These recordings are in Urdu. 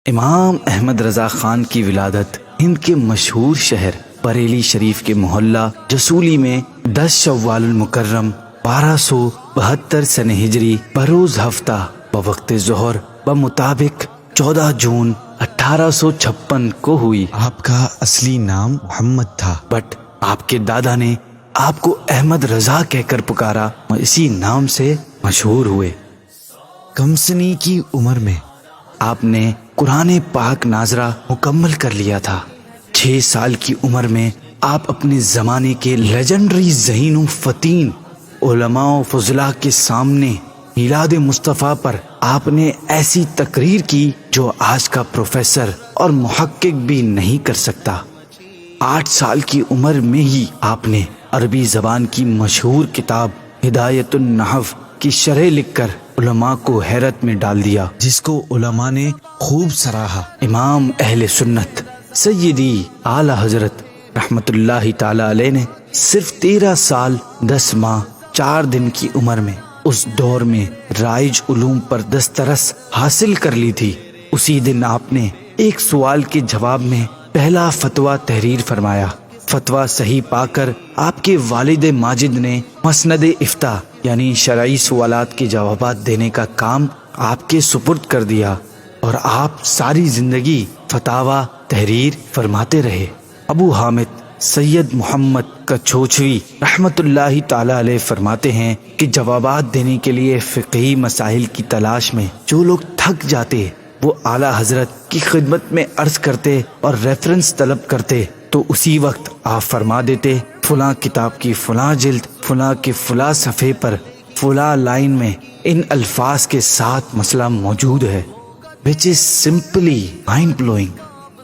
امام احمد رضا خان کی ولادت ہند کے مشہور شہر بریلی شریف کے محلہ جسولی میں 10 شوال المکرم 1272 سنہ ہجری بروز ہفتہ بوقت ظہر بمطابق 14 جون 1856 کو ہوئی۔ آپ کا اصلی نام محمد تھا، بٹ آپ کے دادا نے آپ کو احمد رضا کہہ کر پکارا اور اسی نام سے مشہور ہوئے۔ کم سنی کی عمر میں آپ نے قرآن پاک ناظرہ مکمل کر لیا تھا۔ 6 سال کی عمر میں آپ اپنے زمانے کے لیجنڈری ذہین و فتین علماء و فضلاء کے سامنے میلاد مصطفیٰ پر آپ نے ایسی تقریر کی جو آج کا پروفیسر اور محقق بھی نہیں کر سکتا۔ 8 سال کی عمر میں ہی آپ نے عربی زبان کی مشہور کتاب ہدایت النحو کی شرح لکھ کر علماء کو حیرت میں ڈال دیا، جس کو علماء نے خوب سراہا۔ امام اہل سنت سیدی اعلی حضرت رحمت اللہ تعالی علیہ نے صرف 13 سال 10 ماہ 4 دن کی عمر میں اس دور میں رائج علوم پر دسترس حاصل کر لی تھی۔ اسی دن آپ نے ایک سوال کے جواب میں پہلا فتویٰ تحریر فرمایا۔ فتویٰ صحیح پا کر آپ کے والد ماجد نے مسند افتاء یعنی شرعی سوالات کے جوابات دینے کا کام آپ کے سپرد کر دیا اور آپ ساری زندگی فتاوی تحریر فرماتے رہے۔ ابو حامد سید محمد کچھوچھوی رحمت اللہ تعالی علیہ فرماتے ہیں کہ جوابات دینے کے لیے فقہی مسائل کی تلاش میں جو لوگ تھک جاتے وہ اعلیٰ حضرت کی خدمت میں عرض کرتے اور ریفرنس طلب کرتے تو اسی وقت آپ فرما دیتے فلاں کتاب کی فلاں جلد فلاں کے فلاں صفحے پر فلاں لائن میں ان الفاظ کے ساتھ مسئلہ موجود ہے، which is simply mind blowing۔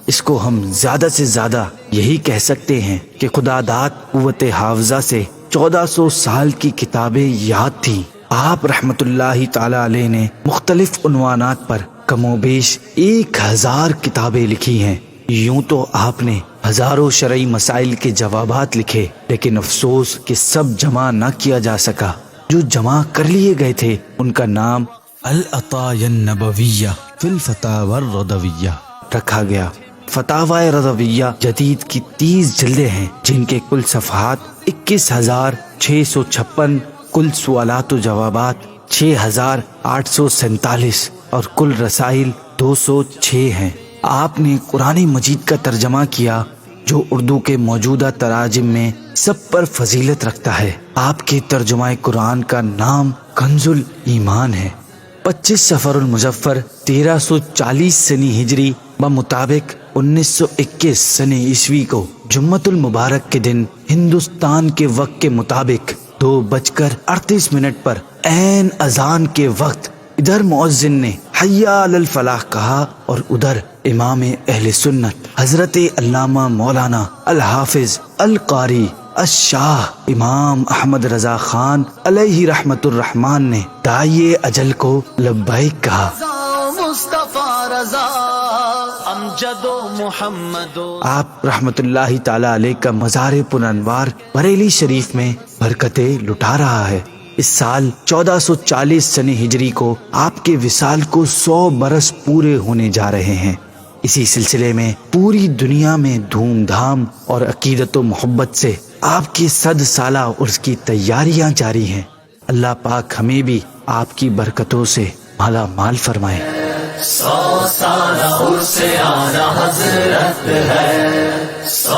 اس کو ہم زیادہ سے زیادہ یہی کہہ سکتے ہیں کہ خدا داد قوت حافظہ سے 1400 سال کی کتابیں یاد تھیں۔ آپ رحمت اللہ تعالی علیہ نے مختلف عنوانات پر کم و بیش 1000 کتابیں لکھی ہیں۔ یوں تو آپ نے ہزاروں شرعی مسائل کے جوابات لکھے، لیکن افسوس کہ سب جمع نہ کیا جا سکا۔ جو جمع کر لیے گئے تھے ان کا نام العطایا النبویہ فی الفتاوی الرضویہ رکھا گیا۔ فتاوی رضویہ جدید کی 30 جلدیں ہیں جن کے کل صفحات 21656، کل سوالات و جوابات 6847 اور کل رسائل 206 ہیں۔ آپ نے قرآن مجید کا ترجمہ کیا جو اردو کے موجودہ تراجم میں سب پر فضیلت رکھتا ہے۔ آپ کے ترجمہ قرآن کا نام کنز الایمان ہے۔ 25 صفر المظفر 1340 سنی ہجری بمطابق 1921 سنہ عیسوی کو جمعۃ المبارک کے دن ہندوستان کے وقت کے مطابق 2:38 پر عین اذان کے وقت ادھر مؤذن نے حی علی الفلاح کہا اور ادھر امام اہل سنت حضرت علامہ مولانا الحافظ القاری الشاہ امام احمد رضا خان علیہ رحمت الرحمن نے داعی اجل کو لبیک کہا۔ آپ رحمت اللہ تعالی علیہ کا مزار پرانوار بریلی شریف میں برکتیں لٹا رہا ہے۔ اس سال 1440 سنہ ہجری کو آپ کے وصال کو 100 برس پورے ہونے جا رہے ہیں۔ اسی سلسلے میں پوری دنیا میں دھوم دھام اور عقیدت و محبت سے آپ کی 100 سالہ عرس کی تیاریاں جاری ہیں۔ اللہ پاک ہمیں بھی آپ کی برکتوں سے مالا مال فرمائے۔ 100 سالہ عرس اعلیٰ حضرت ہے، 100